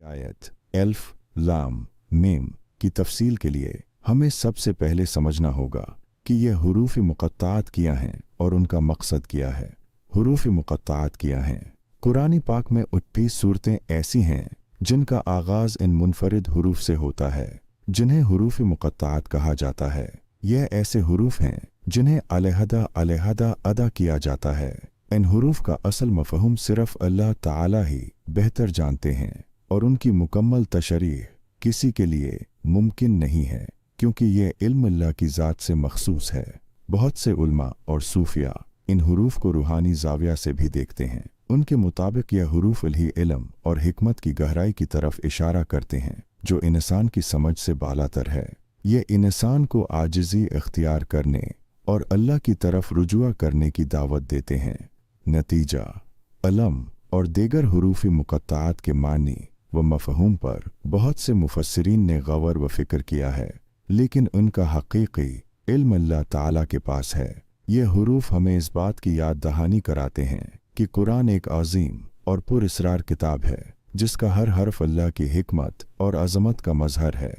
आयत अल्फ लाम मीम की तफसील के लिए हमें सबसे पहले समझना होगा कि यह हुरूफ मुक़त्ताअत क्या हैं और उनका मकसद क्या है। हुरूफ मुक़त्ताअत क्या हैं? कुरान पाक में 28 सूरतें ऐसी हैं जिनका आगाज़ इन मुनफरिद हुरूफ से होता है, जिन्हें हुरूफ मुक़त्ताअत कहा जाता है। यह ऐसे हुरूफ हैं जिन्हें अलहदा अदा किया जाता है। इन हुरूफ का असल मफ़हूम सिर्फ़ अल्लाह ताला ही बेहतर जानते हैं और उनकी मुकम्मल तशरीह किसी के लिए मुमकिन नहीं है, क्योंकि यह इल्म अल्लाह की ज़ात से मखसूस है। बहुत से उलमा और सूफिया इन हुरूफ को रूहानी ज़ाविया से भी देखते हैं। उनके मुताबिक यह हुरूफ इल्ही इल्म और हिकमत की गहराई की तरफ इशारा करते हैं, जो इंसान की समझ से बालातर है। ये इंसान को आजिज़ी इख्तियार करने और अल्लाह की तरफ रुजुआ करने की दावत देते हैं। नतीजा अलम और दीगर हुरूफ मुक़त्ताअत के मानी व मफ़हूम पर बहुत से मुफस्सिरीन ने गौर व फ़िक्र किया है, लेकिन उनका हक़ीक़ी इल्म अल्लाह ताला के पास है। ये हुरूफ हमें इस बात की याद दहानी कराते हैं कि कुरान एक अज़ीम और पुरअसरार किताब है, जिसका हर हर्फ अल्लाह की हिकमत और अज़मत का मज़हर है।